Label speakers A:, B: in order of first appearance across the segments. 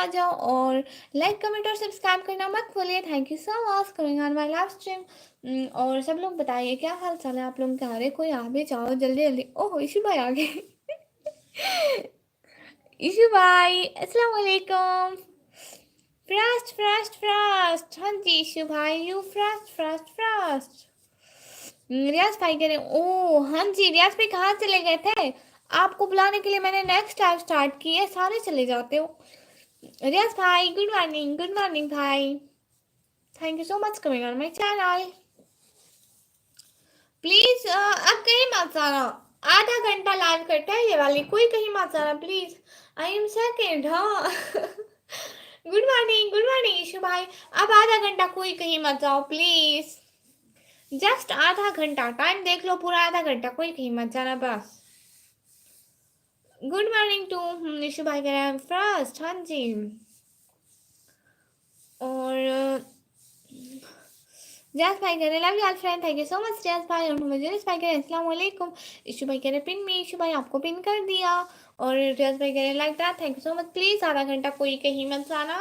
A: आ जाओ और like comment और सब्सक्राइब करना मत भूलिए। Thank you so much coming on my live stream. और सब लोग बताइए क्या हाल चाल है आप लोगों के। अरे कोई आ भी जाओ जल्दी जल्दी। ओह इशू भाई आ गए। इशू भाई अस्सलाम वालेकुम। Fast fast fast. हाँ जी इशू भाई यू फास्ट फास्ट फास्ट। रियाज भाई कह रहे ओ हाँ जी रियाज भाई कहाँ चले गए थे। आपको बुलाने के लिए मैंने नेक्स्ट टाइम स्टार्ट की है, सारे चले जाते हो। रियाज भाई गुड मॉर्निंग भाई। Thank you so much coming on my channel. Please अब कहीं मत जाना। आधा घंटा लाइव करता है ये वाली, कोई कहीं मत जाना प्लीज। I am second. हाँ। गुड मॉर्निंग ईशु भाई। अब आधा घंटा कोई कहीं मत जाओ प्लीज। जस्ट आधा घंटा टाइम देख लो, पूरा आधा घंटा कोई कहीं मत जाना बस। गुड मॉर्निंग टू ईशु भाई कह रहे हैं फर्स्ट। हाँ जी। और जैस भाई कह रहे love you friend. Thank you so much जैस भाई। और मजलिस भाई कह रहे अस्सलाम वालेकुम। इशू भाई कह रहे पिन मी। इशू भाई आपको पिन कर दिया। और जैस भाई कह रहे like that. Thank you so much. Please आधा घंटा कोई कहीं मत जाना।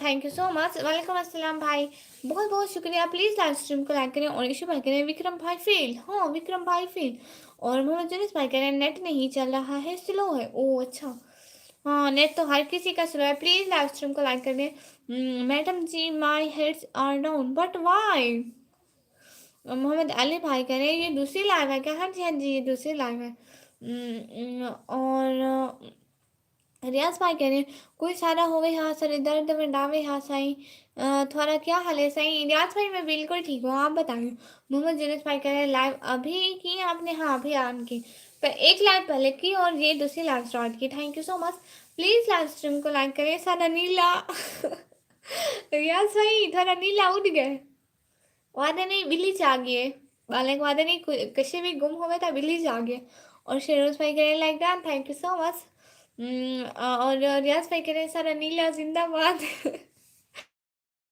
A: Thank you so much. वालेकुम अस्सलाम भाई, बहुत बहुत शुक्रिया। प्लीज़ लाइव स्ट्रीम को लाइक करें। और इशू भाई कह रहे विक्रम भाई फेल। हाँ विक्रम भाई फेल। और मोहम्मद जुनिस भाई कह रहे नेट नहीं चल रहा है, स्लो है। ओह अच्छा। हाँ नेट तो हर किसी का स्लो है। प्लीज़ लाइव स्ट्रीम को लाइक कर दें। Madam ji my heads are down but why. Mohammed Ali भाई कह रहे हैं ये दूसरी लाइव है क्या। हाँ जी हाँ जी ये दूसरी लाइव है। और रियाज भाई कह रहे हैं कोई सारा होवे हाँ सर दर्द में डावे हाँ साईं। थोड़ा क्या हाल है साईं। रियाज भाई मैं बिल्कुल ठीक हूँ, आप बताइए। मोहम्मद जुनेस भाई कह रहे हैं लाइव अभी की आपने। हाँ अभी आन की, पर एक लाइव पहले की और ये दूसरी लाइव स्टार्ट की। Thank you so much. Please live stream को लाइक करें। सारा नीला। रियाज भाई थोड़ा नीला उड़ गए। वादे नहीं बिल्ली जागिए। बालक वादे नहीं कहीं भी गुम हो गए तो बिल्ली जागिए। और शेरोज भाई कह रहे like that. Thank you so much. और रियाज भाई कह रहे सारा नीला जिंदाबाद।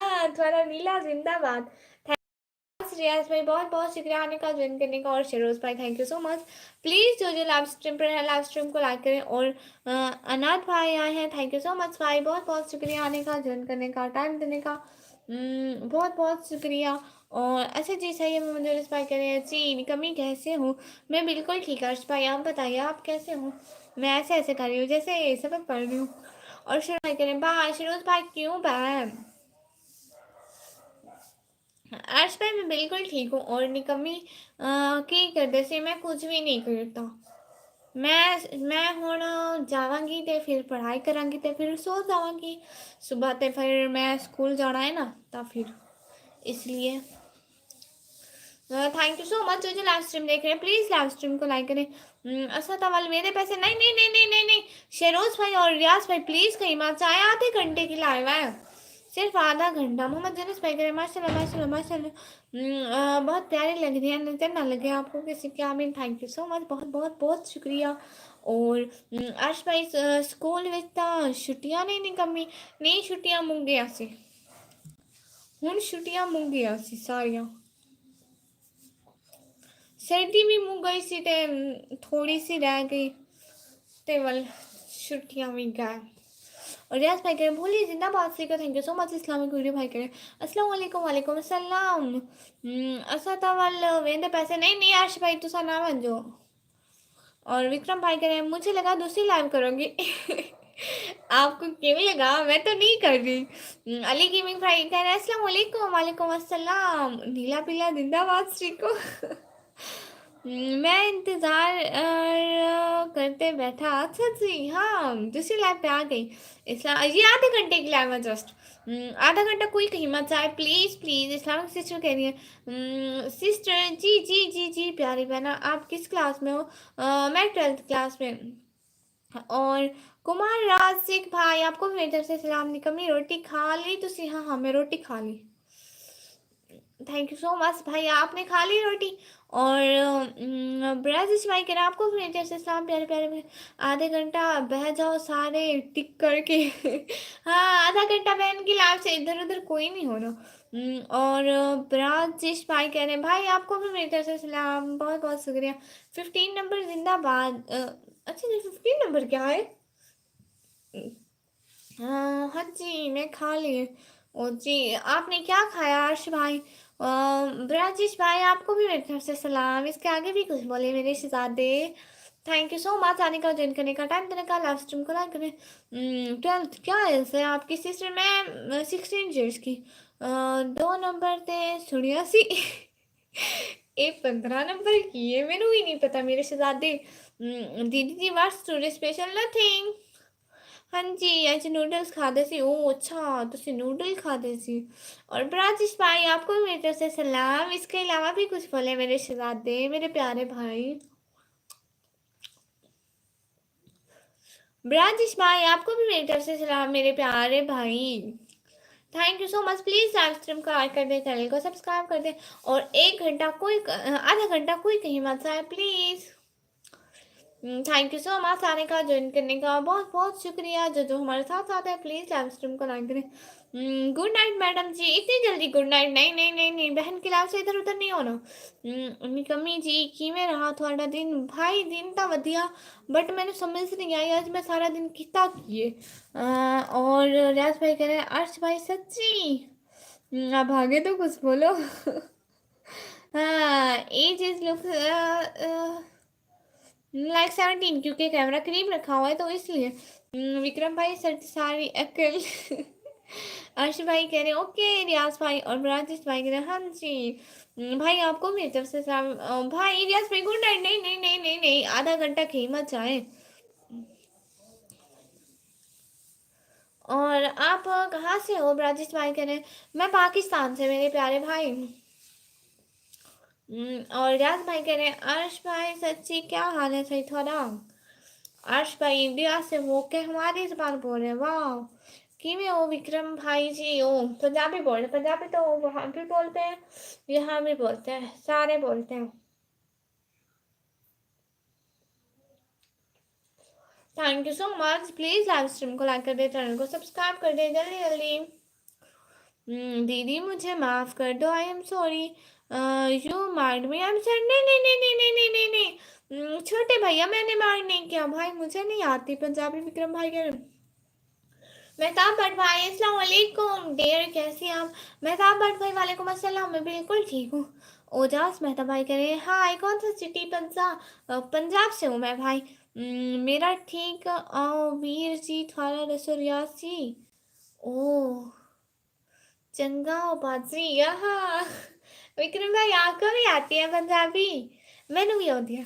A: हाँ थोड़ा नीला जिंदाबाद। रियाज भाई बहुत बहुत शुक्रिया आने का, ज्वाइन करने का। और शेरोज भाई thank you so much. Please जो जो लाइव स्ट्रीम पर है लाइव स्ट्रीम को लाइक करें। और अनाथ भाई आए हैं, थैंक यू सो मच भाई, बहुत बहुत शुक्रिया आने का, ज्वाइन करने का, टाइम देने का। बहुत बहुत शुक्रिया। और अच्छा जी सही है। मुझे इस भाई कह रहे हैं जी कमी कैसे हो। मैं बिल्कुल ठीक है अर्श भाई, आप बताइए आप कैसे हो। मैं ऐसे ऐसे कर रही हूँ जैसे सबक पढ़ रही हूँ। और शेरोज भाई कह रहे हैं बाय। शेरोज भाई क्यों बाय। आज भाई मैं बिल्कुल ठीक हूँ। और निकम्मी की करदे से मैं कुछ भी नहीं करता। मैं हुण जावांगी ते फिर पढ़ाई करांगी ते फिर सो जावांगी। सुबह ते फिर मैं स्कूल जाना है ना, तो फिर इसलिए थैंक यू सो मच। जो जो लाइव स्ट्रीम देख रहे हैं प्लीज़ लाइव स्ट्रीम को लाइक करें। अच्छा तवल मेरे पैसे नहीं नहीं नहीं नहीं नहीं नहीं। शेरोज भाई और रियाज भाई प्लीज़ कहीं मत चाहे, आधे घंटे की लाइव है, सिर्फ आधा घंटा। मोहम्मद जनीस भाई करे माशाल्लाह माशाल्लाह माशाल्लाह। बहुत प्यारे लग रही है, नजर ना लगे आपको किसी के। आमीन। थैंक यू सो मच, बहुत बहुत बहुत शुक्रिया। और अर्श भाई स्कूल ਵਿੱਚ ਤਾਂ ਛੁੱਟੀਆਂ ਨਹੀਂ ਨਿਕੰਮੀ। नहीं छुट्टियां मुक गया सी, ਹੁਣ छुट्टियां मुक गया सी सारियां। सर्दी भी मुक गई सी ते थोड़ी सी रह गई ते वल छुट्टियां भी गए। और रियाज भाई करें भूलिए जिंदाबाद से का। Thank you so much. Islamic video भाई करें अस्सलाम वालेकुम। वालेकुम अस्सलाम। असा तवल वेंदे पैसे नहीं नहीं आश भाई तुसा ना वंजो। और विक्रम भाई कह रहे हैं मुझे लगा दूसरी लाइव करोगी। आपको क्यों लगा, मैं तो नहीं कर रही। अली गेमिंग भाई कह रहे हैं अस्सलाम वालेकुम। वालेकुम अस्सलाम। नीला पीला जिंदाबाद श्री को। मैं इंतज़ार करते बैठा। अच्छा जी हाँ दूसरी लाइव पे आ गई। इस्लाम ये आधे घंटे की लाइव है जस्ट। आधा घंटा कोई कहीं मत जाए प्लीज़ प्लीज़। इस्लामिक सिस्टर कह रही है सिस्टर जी जी जी जी प्यारी बहना आप किस क्लास में हो। मैं 12th क्लास में। और कुमार राज सिख भाई आपको भी मेरी तरफ से सलाम। निकम्मी रोटी खा ली तुसी। हाँ हाँ मैं रोटी खा ली। थैंक यू सो मच भाई, आपने खा ली रोटी। और ब्रज भाई कह रहे हैं आपको भी मेरी तरफ से सलाम प्यारे प्यारे में। आधे घंटा बह जाओ सारे टिक करके। हाँ आधा घंटा बहन की लाइफ से इधर उधर कोई नहीं हो रहा। और ब्राजिश भाई कह रहे हैं भाई आपको भी मेरी तरफ से सलाम, बहुत बहुत शुक्रिया। 15 नंबर जिंदाबाद। अच्छा जी 15 नंबर क्या है। जी, मैं खा ली। ओ जी, आपने क्या खाया अर्श भाई? राजेश भाई आपको भी मेरी तरफ से सलाम। इसके आगे भी कुछ बोले मेरे शहजादे। थैंक यू सो मच आने का, जॉइन करने का, टाइम देने का, लाइव स्ट्रीम को लाइक करें। 12th क्या एज है आपकी सिस्टर? मैं 16 ईयर्स की। 2 नंबर थे 86। ये 15 नंबर की है, मैनू भी नहीं पता मेरे शहजादे। दीदी जी वाट्स टुडे स्पेशल? नथिंग। हाँ जी, ਅੱਜ ਨੂਡल्स खाते सी। ओह अच्छा, तुसी नूडल खाते सी। और ब्राजिश भाई आपको भी मेरी तरफ से सलाम। इसके अलावा भी कुछ बोले मेरे शहजादे, मेरे प्यारे भाई। ब्राजिश भाई आपको भी मेरी तरफ से सलाम मेरे प्यारे भाई। Thank you so much. Please live stream को लाइक कर दे, चैनल को सब्सक्राइब कर दे। और 1 घंटा कोई आधा घंटा कोई कहीं मत जाए please. Thank you so much आने का, ज्वाइन करने का, बहुत बहुत शुक्रिया। जो जो हमारे साथ साथ है प्लीज लाइव स्ट्रीम को लाइक करें। गुड नाइट मैडम जी। इतनी जल्दी गुड नाइट? नहीं नहीं नहीं नहीं, बहन की लाइफ से इधर उधर नहीं होना। निकम्मी जी किवें रहा थोड़ा दिन? भाई दिन तो वधिया, बट मैंने समझ नहीं आई आज मैं सारा दिन किता किए। और रियाज भाई कह रहे हैं अर्श भाई सच्ची। आप आगे तो कुछ बोलो। हाँ, एज इज लुक लाइक 17, क्योंकि कैमरा करीब रखा हुआ है तो इसलिए। विक्रम भाई सर सारी अकल। अर्श भाई कह रहे हैं ओके। रियाज भाई और राजेश भाई कह रहे हैं हाँ जी। भाई आपको मेरी तरफ से सलाम। भाई रियाज भाई गुड नाइट। नहीं नहीं नहीं नहीं नहीं, आधा घंटा कहीं मत जाए। और आप कहाँ से हो? राजेश भाई कह रहे हैं मैं पाकिस्तान से मेरे प्यारे भाई। और रियाज भाई कह रहे हैं अर्श भाई सच्ची क्या हाल है? सही थोड़ा। अर्श भाई इंडिया से वो के हमारी जबान बोल रहे हैं। वाह, किमें हो विक्रम भाई जी? ओ पंजाबी बोल रहे। पंजाबी तो वहाँ भी बोलते हैं, यहाँ भी बोलते हैं, सारे बोलते हैं। Thank you so much. Please live stream को लाइक कर दे, चैनल को सब्सक्राइब कर दे जल्दी जल्दी। दीदी मुझे माफ कर दो, I am sorry. You marred me, I am sorry. नहीं नहीं नहीं नहीं नहीं नहीं नहीं नहीं। छोटे भैया मैंने मार नहीं किया भाई, मुझे नहीं आती पंजाबी। विक्रम भाई कह रहे मेहताब भट्ट भाई अस्सलाम वालेकुम डेयर, कैसी हैं आप? मेहताब भट्ट भाई वालेकुम अस्सलाम, मैं बिल्कुल ठीक हूँ। ओजास मेहताब भाई कह रहे हैं हाय, कौन सा सिटी? पंजाब। पंजाब से हूँ मैं भाई। मेरा ठीक वीर जी थारा रसो रियासी। ओह चंगा हो बाजी यहाँ। विक्रम भाई आपको भी आती है पंजाबी? मैनू भी आती है,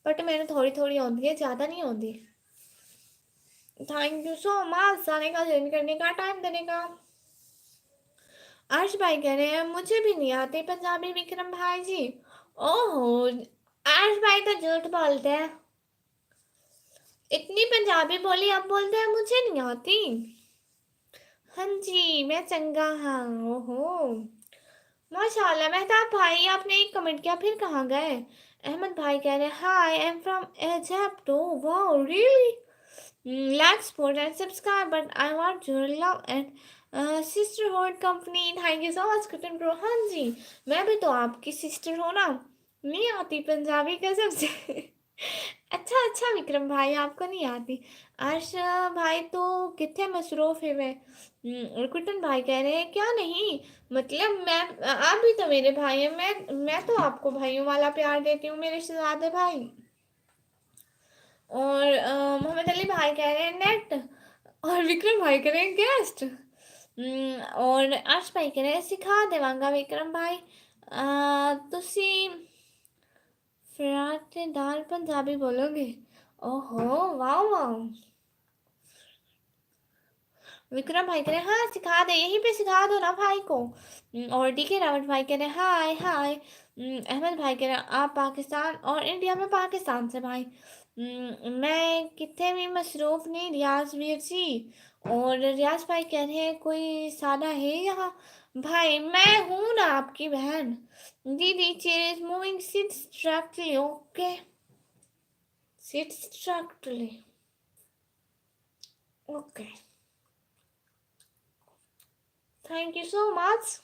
A: बट मैंने थोड़ी थोड़ी आती है, ज़्यादा नहीं आती। थैंक यू सो मच आने का, ज्वाइन करने का, टाइम देने का। अर्श भाई कह रहे हैं मुझे भी नहीं आती पंजाबी विक्रम भाई जी। ओहो, अर्श भाई तो झूठ बोलते हैं। इतनी पंजाबी बोली अब बोलते हैं मुझे नहीं आती। हाँ जी मैं चंगा हाँ। ओहो माशाल्लाह। मेहताब भाई आपने एक कमेंट किया, फिर कहाँ गए? अहमद भाई कह रहे हैं hi I am from Egypt. Oh wow really. Like, support and subscribe, but I want your love and sisterhood company. Thank you so much, Kutan Bro. हाँ जी, मैं भी तो आपकी सिस्टर हूँ ना। नहीं आती पंजाबी कसम से। अच्छा अच्छा विक्रम भाई आपको नहीं आती। अर्श भाई तो कितने मसरूफ है वे। और कुटन भाई कह रहे हैं क्या नहीं, मतलब मैं, आप भी तो मेरे भाई हैं, मैं तो आपको भाइयों वाला प्यार देती हूँ मेरे शहजादे भाई। और मोहम्मद अली भाई कह रहे हैं नेट। और विक्रम भाई कह रहे हैं गेस्ट। और अर्श भाई कह रहे हैं सिखा देवांगा विक्रम भाई। तुसी फराटे दाल पंजाबी बोलोगे? ओहो वाह वाह। विक्रम भाई कह रहे हैं हाँ सिखा दे, यहीं पे सिखा दो ना भाई को। और डीके रावत भाई कह रहे हैं हाय हाय। अहमद भाई कह रहे हैं आप पाकिस्तान और इंडिया में पाकिस्तान से भाई। मैं कितने भी मसरूफ नहीं रियाज वीर जी। और रियाज भाई कह रहे हैं कोई सादा है यहाँ? भाई मैं हूँ ना आपकी बहन। दीदी chair is moving, sit strictly okay, sit strictly okay. Thank you so much.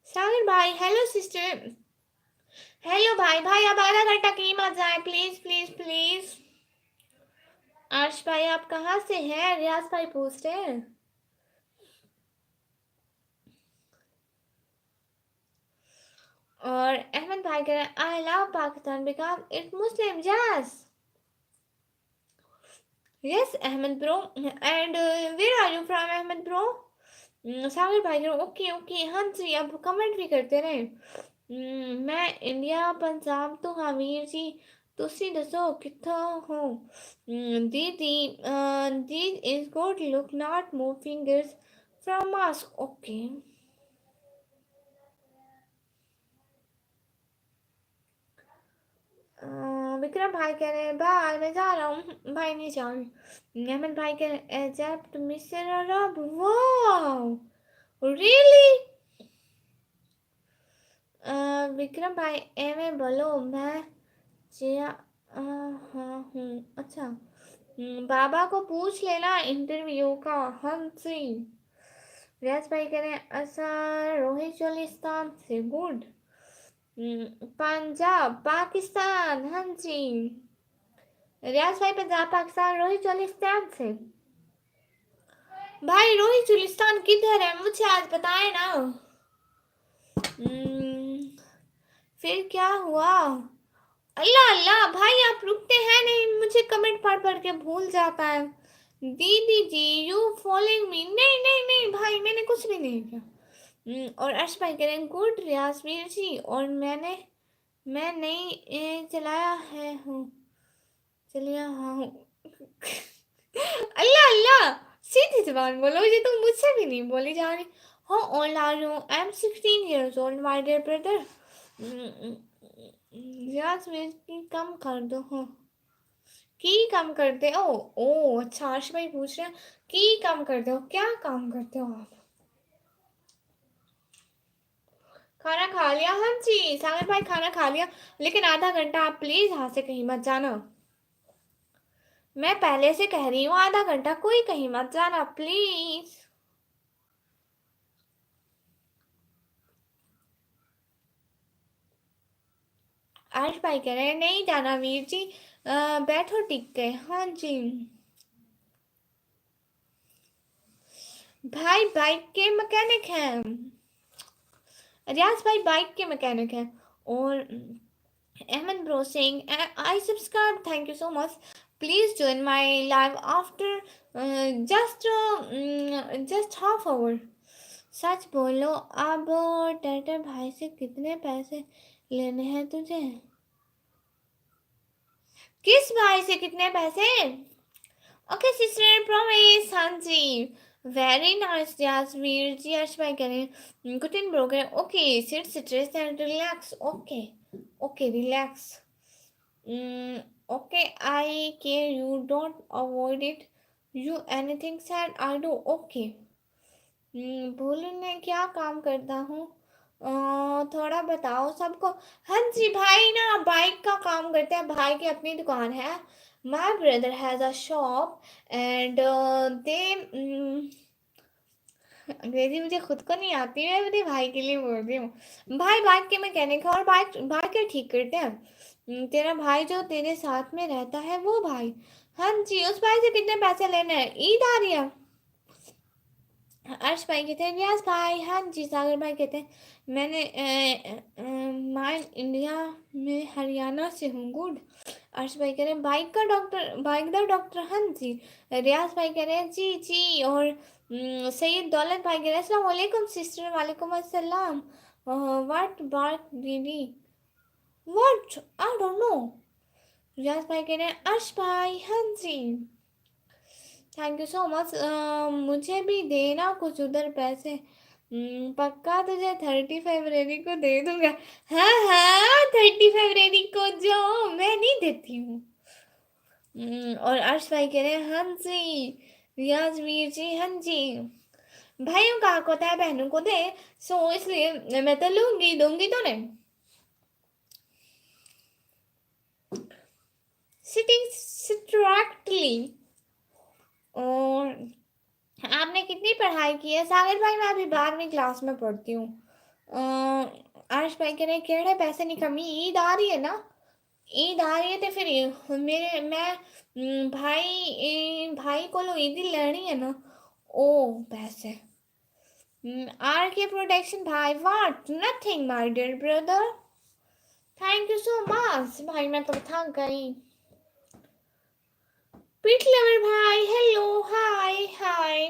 A: Sagar भाई हेलो सिस्टर। हेलो भाई, भाई अब आधा घंटा की मत जाए प्लीज प्लीज प्लीज। अर्श भाई आप कहाँ से हैं? रियाज भाई पूछ रहे हैं। और अहमद भाई कह रहे हैं I love Pakistan because it Muslim. Yes yes Ahmad bro. And where are you from Ahmad bro? Sagar भाई कह रहे ओके ओके। हाँ जी अब कमेंट भी करते रहे। मैं इंडिया पंजाब तो हाँ वीर जी तुसी दसो कित्थों हो? दीदी this is good look not move fingers from mask. Okay Vikram भाई कह रहे हैं बाय मैं जा रहा हूँ। भाई नहीं जा रही। अहमद भाई कह रहे हैं Egypt mister Arab. Wow really? Vikram भाई एमे बोलो मैं जिया हाँ हूँ। अच्छा बाबा को पूछ लेना इंटरव्यू का। हाँ जी रियाज भाई कह रहे हैं अच्छा रोहित चोलिस्तान से गुड। पंजाब पाकिस्तान। हाँ जी रियाज भाई पंजाब पाकिस्तान रोहित चोलिस्तान से। भाई रोहित चोलिस्तान किधर है मुझे आज बताए ना। फिर क्या हुआ? अल्लाह अल्लाह भाई आप रुकते हैं नहीं मुझे कमेंट पढ़ पढ़ के भूल जाता है। दीदी जी यू फॉलोइंग मी। नहीं नहीं नहीं भाई मैंने कुछ भी नहीं किया। और अर्श भाई कह रहे हैं गुड रियासवीर जी और मैं नहीं चलाया है हूँ चलिए हाँ हूँ। अल्लाह अल्लाह सीधी जबान बोलो ये तो मुझसे भी नहीं बोली जा रही। हाँ old are you? I am 16 years old my dear brother. Yasmin की कम कर दो। हाँ की कम करते हो? ओ अच्छा अर्श भाई पूछ रहे हैं की कम करते हो क्या काम करते हो आप? खाना खा लिया? हाँ जी सागर भाई खाना खा लिया लेकिन आधा घंटा आप प्लीज यहाँ से कहीं मत जाना। मैं पहले से कह रही हूँ आधा घंटा कोई कहीं मत जाना प्लीज। आर्श भाई कह रहे हैं नहीं जाना वीर जी बैठो टिक के। हाँ जी भाई बाइक के मैकेनिक हैं। रियाज भाई बाइक के मैकेनिक हैं। और Ahmad bro Singh I subscribe thank you so much. Please join my live after just half hour. सच बोलो अब टेटर भाई से कितने पैसे लेने हैं तुझे? किस भाई से कितने पैसे? Okay sister promise. हाँ जी वेरी नाइस यासमीर जी। अर्श भाई कह रहे हैं गुड ब्रो कह रहे हैं okay sit stress and relax. Okay okay relax. Okay I care you don't avoid it you anything sad I do. Okay बोलने क्या काम करता हूँ थोड़ा बताओ सबको। हाँ जी भाई ना बाइक का काम करते हैं भाई की अपनी दुकान है। My brother has a shop and they अंग्रेजी मुझे खुद को नहीं आती मैं अपने भाई के लिए बोल रही हूँ। भाई बाइक के मैकेनिक है और बाइक बाइक के ठीक करते हैं। तेरा भाई जो तेरे साथ में रहता है वो भाई। हाँ जी उस भाई से कितने पैसे लेने हैं? ईद आ रही है। अर्श भाई कहते हैं रियाज भाई। हाँ जी सागर भाई कहते हैं मैंने मैं इंडिया में हरियाणा से हूँ गुड। अर्श भाई कह रहे हैं बाइक का डॉक्टर बाइक दा डॉक्टर। हाँ जी रियाज भाई कह रहे हैं जी जी। और सैयद दौलत भाई कह रहे हैं अस्सलाम वालेकुम सिस्टर। वालेकुम अस्सलाम। व्हाट बात दीदी? What I don't know. Riyaz भाई कह रहे हैं अर्श भाई। हाँ जी थैंक यू सो मच। मुझे भी देना कुछ उधर पैसे। पक्का तुझे 30 फरवरी को दे दूंगा। हाँ हाँ 30 फरवरी को जो मैं नहीं देती हूँ। और अर्श भाई कह रहे हैं हाँ जी रियाज वीर जी। हाँ जी भाइयों का हक होता है बहनों को दे सो इसलिए मैं तो लूंगी दूंगी तो नहीं। सिटिंग स्ट्रैक्टली। और आपने कितनी पढ़ाई की है? सागर भाई मैं अभी 12वीं क्लास में पढ़ती हूँ। आर्श भाई कह रहे हैं केड़े पैसे की कमी ईद आ रही है ना। ईद आ रही है तो फिर मेरे मैं भाई को लो ईदी लेनी है ना। ओ पैसे आर के प्रोटेक्शन भाई what nothing my dear brother. Thank you so much भाई, मैं तो थक गई। पीट लवर भाई हेलो हाय हाय।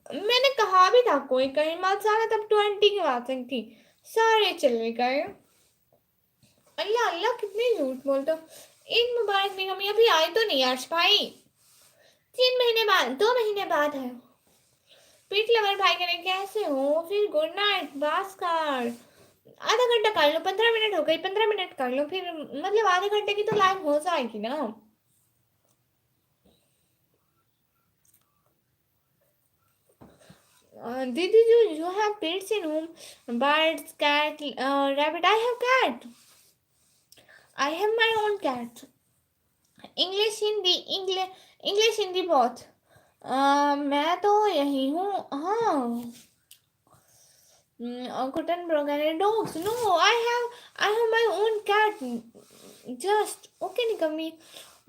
A: मैंने कहा भी था कोई कहीं मत जाना, तब 20 की बात थी, सारे चले गए। अल्लाह अल्लाह कितने झूठ बोलते हो। ईद मुबारक निगम अभी आए तो नहीं अर्श भाई, 3 महीने बाद 2 महीने बाद है। पीट लवर भाई कह रहे कैसे हो, फिर गुड नाइट भास्कर। आधा घंटा कर लो, 15 मिनट हो गई, 15 मिनट कर लो फिर, मतलब आधे घंटे की तो लाइव हो जाएगी ना। दीदी जो you have pets in home, birds cat rabbit. I have cat, I have my own cat. English Hindi English Hindi बहुत। मैं तो यही हूँ हाँ। Cotton broken dogs. No, I have my own cat. Just okay निकम्मी।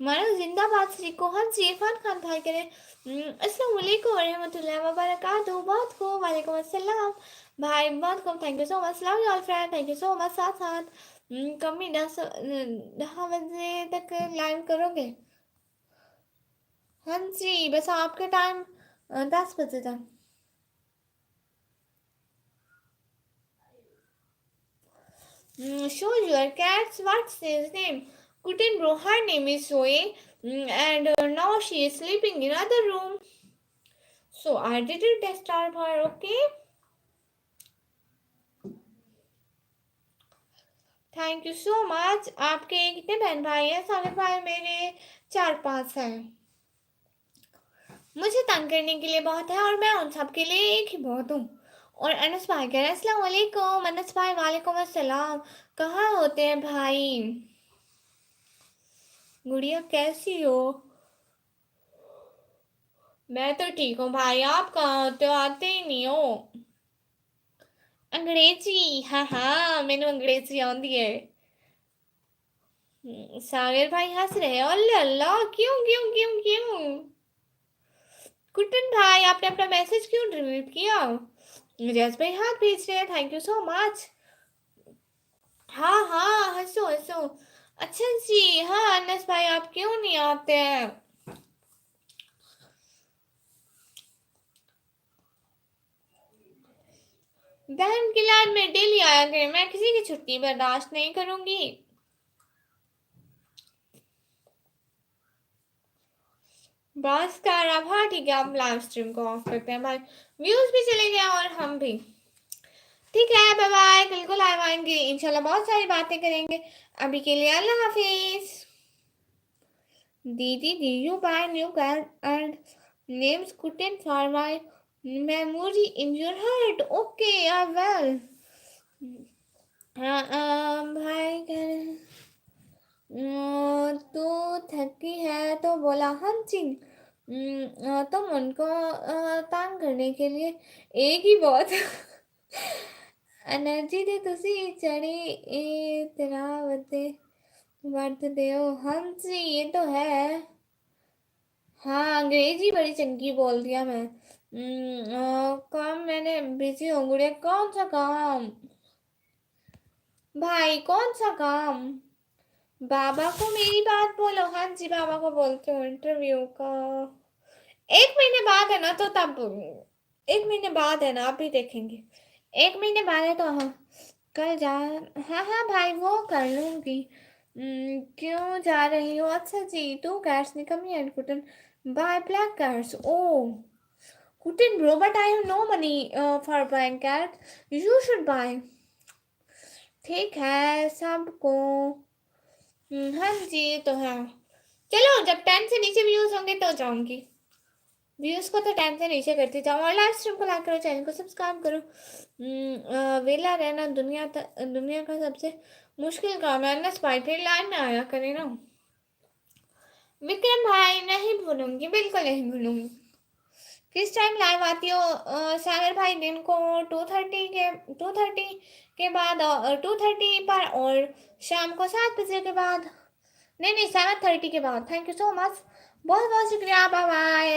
A: मानो जिंदाबाद श्री को हम इरफान खान भाई करे अस्सलाम वालेकुम रहमतुल्लाहि व बरकातहू। बहुत खूब वालेकुम अस्सलाम भाई, बहुत खूब। Thank you so much, love you all friend, thank you so much. साथ साथ कम्मी 10 बजे तक लाइव करोगे? हाँ जी बस आपके टाइम 10 बजे तक। Show your cats. What's his name? Couldn't bro. Her name is Zoe, and now she is sleeping in other room. So I didn't disturb her. Okay. Thank you so much. आपके कितने बहन भाई हैं? सारे भाई मेरे 4-5 हैं। मुझे तंग करने के लिए बहुत है और मैं उन सब के लिए एक ही बहुत हूँ। और अनस भाई कह रहे हैं अस्सलाम वालेकुम। अनस भाई वालेकुम अस्सलाम। कहाँ होते हैं भाई? गुड़िया कैसी हो? मैं तो ठीक हूँ भाई, आप कहाँ होते हो? आते ही नहीं हो। अंग्रेजी हाँ हाँ मैंने अंग्रेजी आती है। सागर भाई हंस रहे हैं। अल्लाह अल्लाह क्यों क्यों क्यों क्यों? कुटन भाई आपने अपना मैसेज क्यों डिलीट किया? जस भाई हाथ भेज रहे हैं, थैंक यू सो मच। हाँ हाँ हंसो हंसो। अच्छा जी हाँ अनस भाई आप क्यों नहीं आते हैं? बहन की लाड में डेली आया करें, मैं किसी की छुट्टी बर्दाश्त नहीं करूंगी। बस कर अब हाँ ठीक है, आप लाइव स्ट्रीम को ऑफ करते हैं भाई, व्यूज भी चले गए और हम भी। ठीक है बाय बाय, कल को लाइव आएंगे इंशाल्लाह, बहुत सारी बातें करेंगे। अभी के लिए अल्लाह हाफिज। दीदी did you buy new car and names कुटेन for my memory in your heart. Okay, well. भाई तू थकी है तो बोला हाँ जी। तुम उनको तंग करने के लिए एक ही बहुत एनर्जी दे तुसी चढ़ी तेरा बते बर्थडे हो। हाँ जी ये तो है। हाँ अंग्रेजी बड़ी चंकी बोल दिया मैं। काम मैंने बिजी हूँ गुड़िया। कौन सा काम भाई, कौन सा काम? बाबा को मेरी बात बोलो। हाँ जी बाबा को बोलते हो इंटरव्यू का। 1 महीने बाद है ना तो तब 1 महीने बाद है ना, आप भी देखेंगे। 1 महीने बाद है तो हाँ कल जा। हाँ हाँ भाई वो कर लूंगी। क्यों जा रही हो? अच्छा जी टू कैट्स निकमी एंड कुटन बाय ब्लैक कैट्स। ओ कुटन bro but I have no money for buying cat, you should buy. ठीक है सबको। हाँ जी ये तो है। चलो जब 10 से नीचे व्यूज होंगे तो जाऊंगी। व्यूज को तो 10 से नीचे करती जाओ और लाइव स्ट्रीम को लाइक करो, चैनल को सब्सक्राइब करो। वेला रहना दुनिया का सबसे मुश्किल काम है ना, स्पाई फिर लाइव में आया करे ना। विक्रम भाई नहीं भूलूंगी, बिल्कुल नहीं भूलूंगी। किस टाइम लाइव आती हो सागर भाई? दिन को 2:30 के बाद, 2:30 पर, और शाम को 7 बजे के बाद। नहीं नहीं, 7:30 के बाद। थैंक यू सो मच, बहुत बहुत शुक्रिया, बाय बाय।